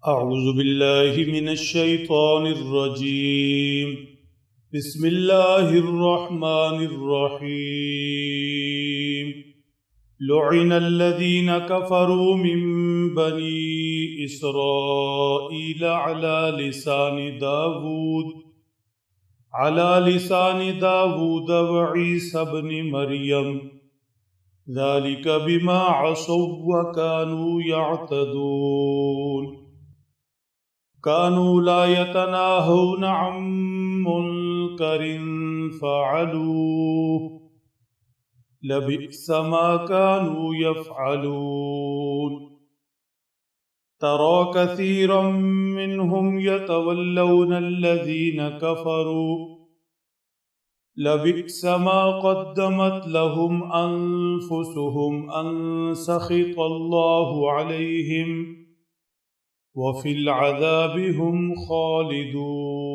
أعوذ بالله من الشيطان الرجيم. بسم الله الرحمن الرحيم. لعن الذين كفروا من بني إسرائيل على لسان داود وعيسى بن مريم ذلك بما عصوا وكانوا يعتدون. كانوا لا يتناهون عن منكر فعلوه لبئس ما كانوا يفعلون. ترى كثيرا منهم يتولون الذين كفروا لبئس ما قدمت لهم أنفسهم أن سخط الله عليهم وفي العذاب هم خالدون.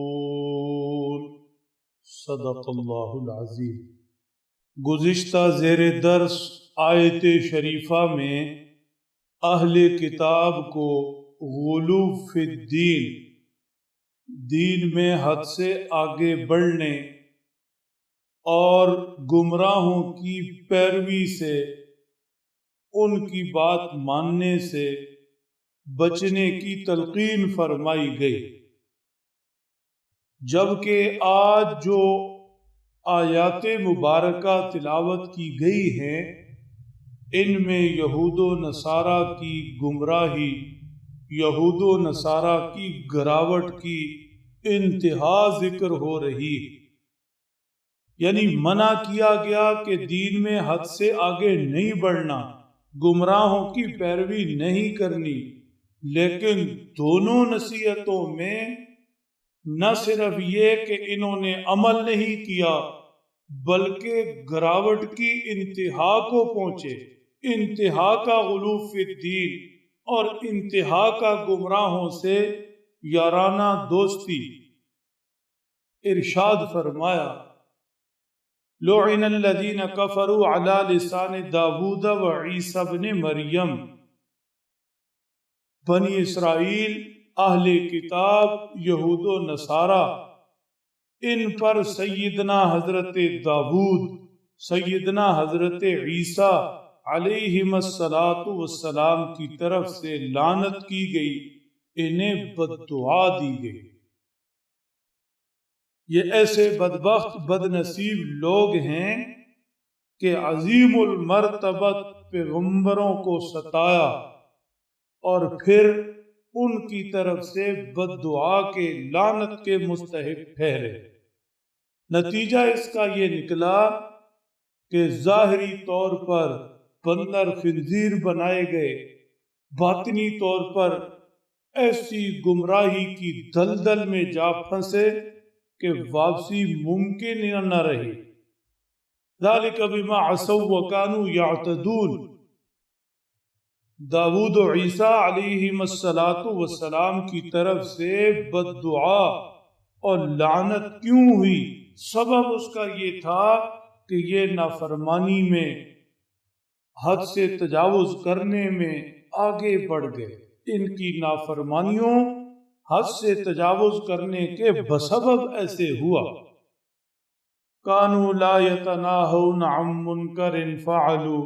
صدق اللہ العظیم. گزشتہ زیر درس آیت شریفہ میں اہل کتاب کو غلو فی الدین، دین میں حد سے آگے بڑھنے اور گمراہوں کی پیروی سے، ان کی بات ماننے سے بچنے کی تلقین فرمائی گئی. جبکہ آج جو آیات مبارکہ تلاوت کی گئی ہیں ان میں یہود و نصارہ کی گمراہی، یہود و نصارہ کی گراوٹ کی انتہا ذکر ہو رہی ہے. یعنی منع کیا گیا کہ دین میں حد سے آگے نہیں بڑھنا، گمراہوں کی پیروی نہیں کرنی، لیکن دونوں نصیحتوں میں نہ صرف یہ کہ انہوں نے عمل نہیں کیا بلکہ گراوٹ کی انتہا کو پہنچے، انتہا کا غلو فی الدین اور انتہا کا گمراہوں سے یارانہ دوستی. ارشاد فرمایا لعن الذین کفروا علی لسان داود وعیسی بن مریم. بنی اسرائیل، اہل کتاب، یہود و نصارہ، ان پر سیدنا حضرت داود، سیدنا حضرت عیسیٰ علیہم السلام کی طرف سے لعنت کی گئی، انہیں بددعا دی گئی. یہ ایسے بدبخت بد نصیب لوگ ہیں کہ عظیم المرتبت پیغمبروں کو ستایا اور پھر ان کی طرف سے بد دعا کے، لعنت کے مستحق ٹھہرے. نتیجہ اس کا یہ نکلا کہ ظاہری طور پر بندر خنزیر بنائے گئے، باطنی طور پر ایسی گمراہی کی دلدل میں جا پھنسے کہ واپسی ممکن نہ رہی. ذالک بما عصوا وکانوا یعتدون. داود و عیسیٰ علیہم السلام کی طرف سے بد دعا اور لعنت کیوں ہوئی؟ سبب اس کا یہ تھا کہ یہ نافرمانی میں، حد سے تجاوز کرنے میں آگے بڑھ گئے. ان کی نافرمانیوں، حد سے تجاوز کرنے کے بسبب ایسے ہوا. کانوا لا یتناہون عن منکر فعلوا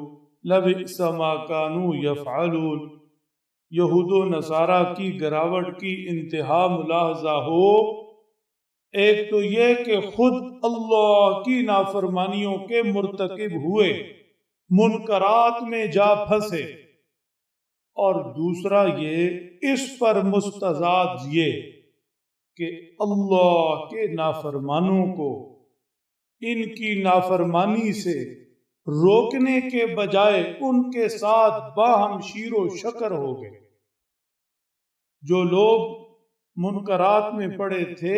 لبئس ما كانوا يفعلون. یہود و نصارہ کی گراوٹ کی انتہا ملاحظہ ہو. ایک تو یہ کہ خود اللہ کی نافرمانیوں کے مرتکب ہوئے، منکرات میں جا پھنسے، اور دوسرا یہ اس پر مستزاد یہ کہ اللہ کے نافرمانوں کو ان کی نافرمانی سے روکنے کے بجائے ان کے ساتھ باہم شیر و شکر ہو گئے. جو لوگ منکرات میں پڑے تھے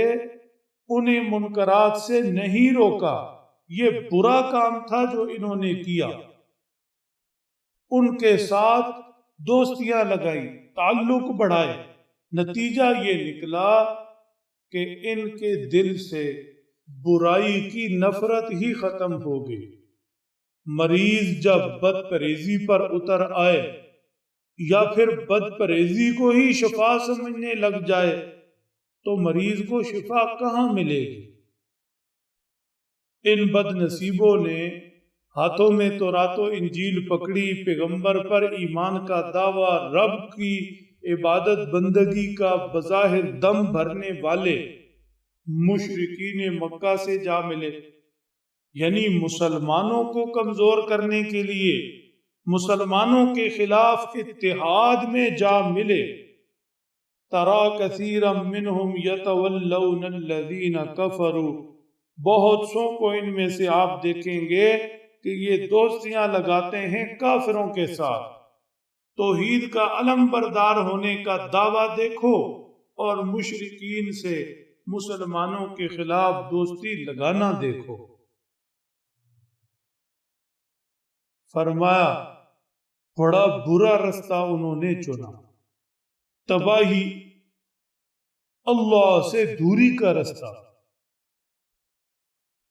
انہیں منکرات سے نہیں روکا. یہ برا کام تھا جو انہوں نے کیا. ان کے ساتھ دوستیاں لگائی، تعلق بڑھائے. نتیجہ یہ نکلا کہ ان کے دل سے برائی کی نفرت ہی ختم ہو گئی. مریض جب بد پریزی پر اتر آئے یا پھر بد پرہیزی کو ہی شفا سمجھنے لگ جائے تو مریض کو شفا کہاں ملے گی؟ ان بد نصیبوں نے ہاتھوں میں تورات و انجیل پکڑی، پیغمبر پر ایمان کا دعویٰ، رب کی عبادت بندگی کا بظاہر دم بھرنے والے مشرکین مکہ سے جا ملے، یعنی مسلمانوں کو کمزور کرنے کے لیے مسلمانوں کے خلاف اتحاد میں جا ملے۔ ترا کثیرا منہم یتولون الذین کفروا، بہت سو کو ان میں سے آپ دیکھیں گے کہ یہ دوستیاں لگاتے ہیں کافروں کے ساتھ۔ توحید کا علم بردار ہونے کا دعویٰ دیکھو اور مشرکین سے مسلمانوں کے خلاف دوستی لگانا دیکھو۔ فرمایا بڑا برا رستہ انہوں نے چنا، تباہی، اللہ سے دوری کا رستہ۔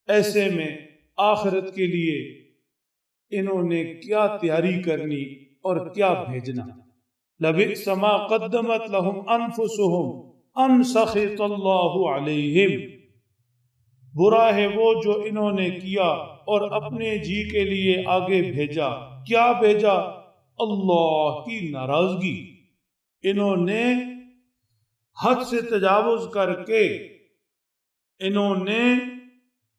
ایسے میں آخرت کے لیے انہوں نے کیا تیاری کرنی اور کیا بھیجنا۔ لبئس ما قدمت لهم انفسهم ان سخط اللہ علیہم، برا ہے وہ جو انہوں نے کیا اور اپنے جی کے لیے آگے بھیجا۔ کیا بھیجا؟ اللہ کی ناراضگی۔ انہوں نے حد سے تجاوز کر کے انہوں نے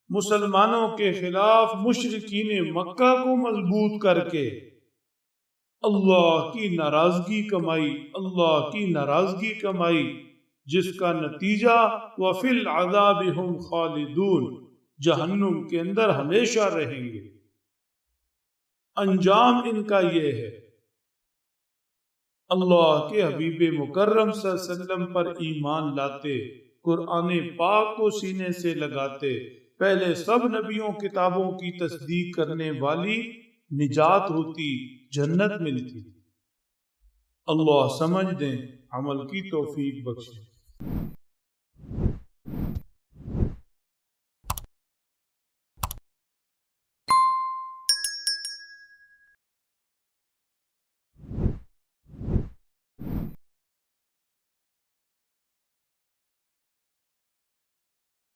مسلمانوں کے خلاف مشرکین مکہ کو مضبوط کر کے اللہ کی ناراضگی کمائی، اللہ کی ناراضگی کمائی، جس کا نتیجہ وَفِي الْعَذَابِ هُمْ خَالِدُونَ، جہنم کے اندر ہمیشہ رہیں گے۔ انجام ان کا یہ ہے۔ اللہ کے حبیب مکرم صلی اللہ علیہ وسلم پر ایمان لاتے، قرآن پاک کو سینے سے لگاتے، پہلے سب نبیوں کتابوں کی تصدیق کرنے والی نجات ہوتی، جنت ملتی۔ اللہ سمجھ دیں، عمل کی توفیق بخشے۔